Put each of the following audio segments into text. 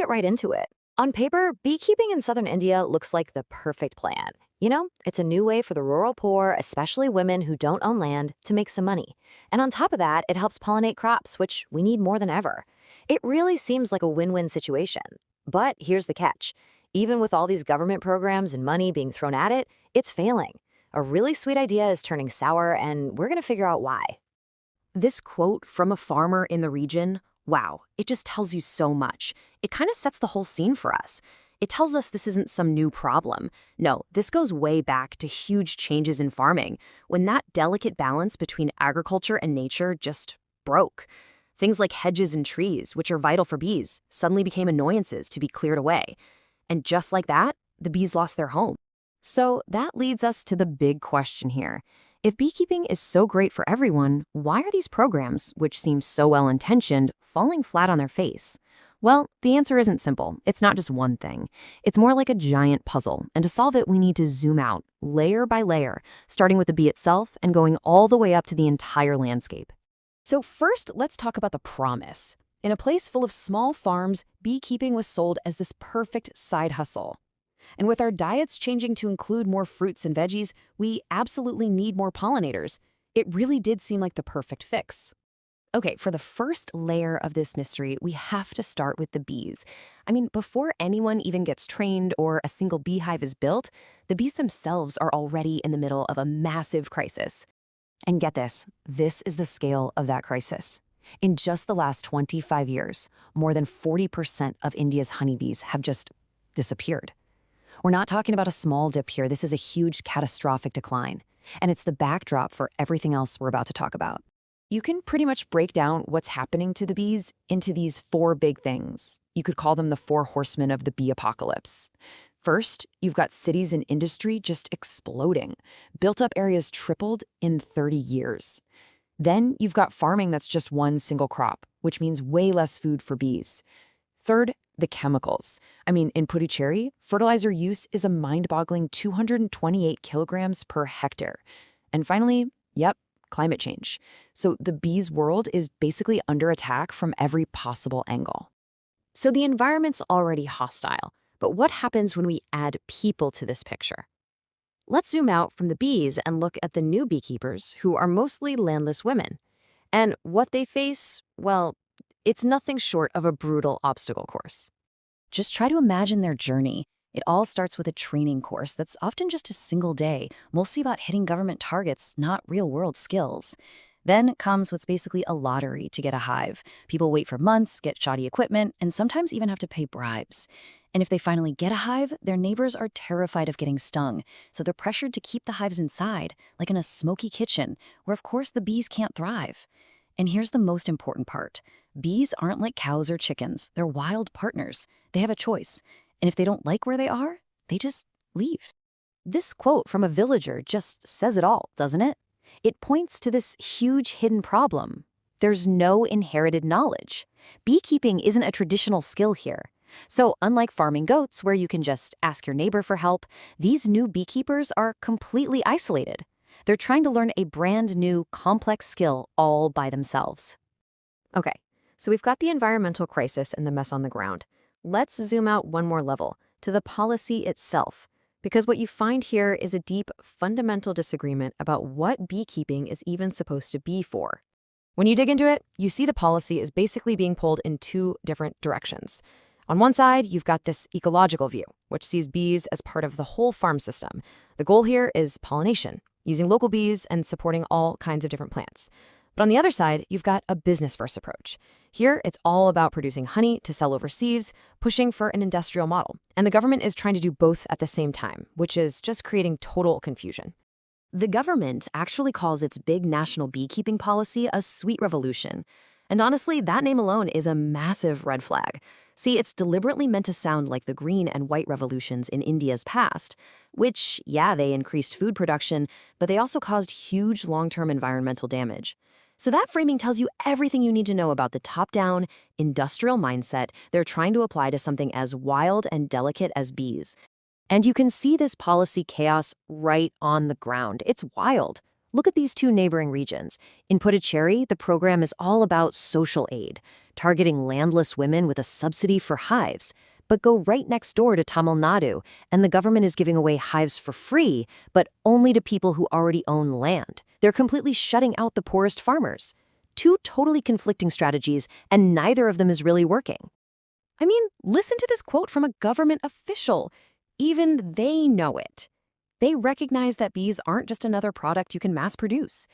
get right into it. On paper, beekeeping in southern India looks like the perfect plan. It's a new way for the rural poor, especially women who don't own land, to make some money. And on top of that, it helps pollinate crops, which we need more than ever. It really seems like a win-win situation. But here's the catch. Even with all these government programs and money being thrown at it, it's failing. A really sweet idea is turning sour, and we're going to figure out why. This quote from a farmer in the region, wow, it just tells you so much. It kind of sets the whole scene for us. It tells us this isn't some new problem. No, this goes way back to huge changes in farming, when that delicate balance between agriculture and nature just broke. Things like hedges and trees, which are vital for bees, suddenly became annoyances to be cleared away. And just like that, the bees lost their home. So that leads us to the big question here. If beekeeping is so great for everyone, why are these programs, which seem so well-intentioned, falling flat on their face? Well, the answer isn't simple. It's not just one thing. It's more like a giant puzzle, and to solve it, we need to zoom out, layer by layer, starting with the bee itself and going all the way up to the entire landscape. So first, let's talk about the promise. In a place full of small farms, beekeeping was sold as this perfect side hustle. And with our diets changing to include more fruits and veggies, we absolutely need more pollinators. It really did seem like the perfect fix. Okay, for the first layer of this mystery, we have to start with the bees. I mean, before anyone even gets trained or a single beehive is built, the bees themselves are already in the middle of a massive crisis. And get this is the scale of that crisis. In just the last 25 years, more than 40% of India's honeybees have just disappeared. We're not talking about a small dip here. This is a huge, catastrophic decline. And it's the backdrop for everything else we're about to talk about. You can pretty much break down what's happening to the bees into these four big things. You could call them the four horsemen of the bee apocalypse. First, you've got cities and industry just exploding. Built-up areas tripled in 30 years. Then you've got farming that's just one single crop, which means way less food for bees. Third, the chemicals. I mean, in Puducherry, fertilizer use is a mind-boggling 228 kilograms per hectare. And finally, climate change. So the bees' world is basically under attack from every possible angle. So the environment's already hostile, but what happens when we add people to this picture? Let's zoom out from the bees and look at the new beekeepers, who are mostly landless women. And what they face, well, it's nothing short of a brutal obstacle course. Just try to imagine their journey. It all starts with a training course that's often just a single day, mostly about hitting government targets, not real-world skills. Then comes what's basically a lottery to get a hive. People wait for months, get shoddy equipment, and sometimes even have to pay bribes. And if they finally get a hive, their neighbors are terrified of getting stung, so they're pressured to keep the hives inside, like in a smoky kitchen, where of course the bees can't thrive. And here's the most important part. Bees aren't like cows or chickens. They're wild partners. They have a choice. And if they don't like where they are, they just leave. This quote from a villager just says it all, doesn't it? It points to this huge hidden problem. There's no inherited knowledge. Beekeeping isn't a traditional skill here. So unlike farming goats, where you can just ask your neighbor for help, these new beekeepers are completely isolated. They're trying to learn a brand new, complex skill all by themselves. Okay, so we've got the environmental crisis and the mess on the ground. Let's zoom out one more level, to the policy itself, because what you find here is a deep, fundamental disagreement about what beekeeping is even supposed to be for. When you dig into it, you see the policy is basically being pulled in two different directions. On one side, you've got this ecological view, which sees bees as part of the whole farm system. The goal here is pollination, using local bees and supporting all kinds of different plants. But on the other side, you've got a business-first approach. Here, it's all about producing honey to sell overseas, pushing for an industrial model. And the government is trying to do both at the same time, which is just creating total confusion. The government actually calls its big national beekeeping policy a sweet revolution. And honestly, that name alone is a massive red flag. See, it's deliberately meant to sound like the green and white revolutions in India's past, which, yeah, they increased food production, but they also caused huge long-term environmental damage. So that framing tells you everything you need to know about the top-down, industrial mindset they're trying to apply to something as wild and delicate as bees. And you can see this policy chaos right on the ground. It's wild. Look at these two neighboring regions. In Puducherry, the program is all about social aid. targeting landless women with a subsidy for hives. But go right next door to Tamil Nadu, and the government is giving away hives for free, but only to people who already own land. They're completely shutting out the poorest farmers. Two totally conflicting strategies, and neither of them is really working. I mean, listen to this quote from a government official. Even they know it. They recognize that bees aren't just another product you can mass produce.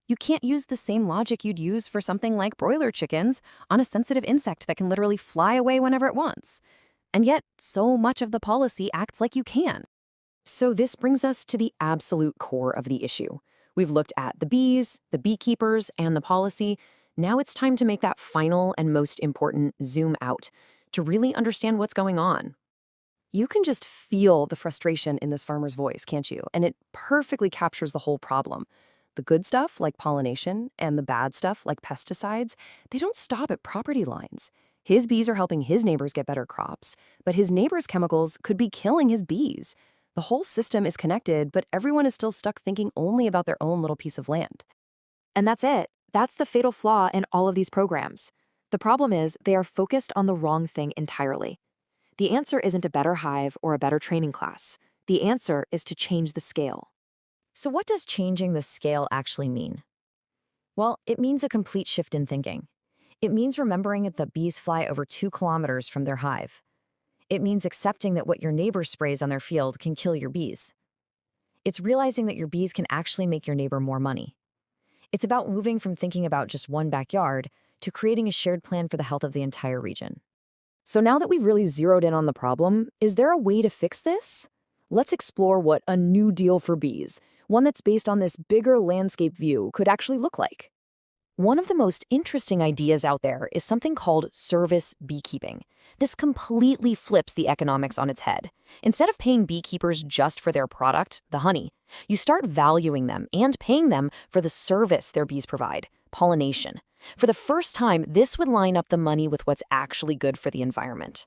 You can't use the same logic you'd use for something like broiler chickens on a sensitive insect that can literally fly away whenever it wants. And yet, so much of the policy acts like you can. So this brings us to the absolute core of the issue. We've looked at the bees, the beekeepers, and the policy. Now it's time to make that final and most important zoom out to really understand what's going on. You can just feel the frustration in this farmer's voice, can't you? And it perfectly captures the whole problem. The good stuff, like pollination, and the bad stuff, like pesticides, they don't stop at property lines. His bees are helping his neighbors get better crops, but his neighbor's chemicals could be killing his bees. The whole system is connected, but everyone is still stuck thinking only about their own little piece of land. And that's it. That's the fatal flaw in all of these programs. The problem is they are focused on the wrong thing entirely. The answer isn't a better hive or a better training class. The answer is to change the scale. So what does changing the scale actually mean? Well, it means a complete shift in thinking. It means remembering that bees fly over 2 kilometers from their hive. It means accepting that what your neighbor sprays on their field can kill your bees. It's realizing that your bees can actually make your neighbor more money. It's about moving from thinking about just one backyard to creating a shared plan for the health of the entire region. So now that we've really zeroed in on the problem, is there a way to fix this? Let's explore what a new deal for bees, one that's based on this bigger landscape view, could actually look like. One of the most interesting ideas out there is something called service beekeeping. This completely flips the economics on its head. Instead of paying beekeepers just for their product, the honey, you start valuing them and paying them for the service their bees provide, pollination. For the first time, this would line up the money with what's actually good for the environment.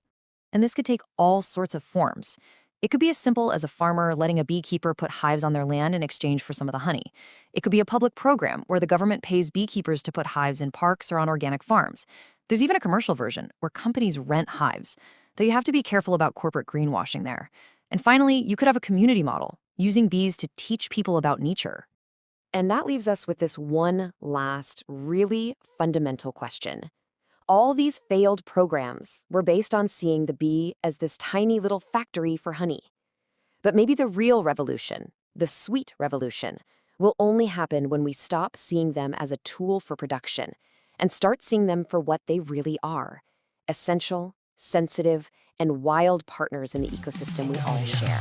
And this could take all sorts of forms. It could be as simple as a farmer letting a beekeeper put hives on their land in exchange for some of the honey. It could be a public program where the government pays beekeepers to put hives in parks or on organic farms. There's even a commercial version where companies rent hives, though you have to be careful about corporate greenwashing there. And finally, you could have a community model, using bees to teach people about nature. And that leaves us with this one last, really fundamental question. All these failed programs were based on seeing the bee as this tiny little factory for honey. But maybe the real revolution, the sweet revolution, will only happen when we stop seeing them as a tool for production and start seeing them for what they really are: essential, sensitive, and wild partners in the ecosystem we all share.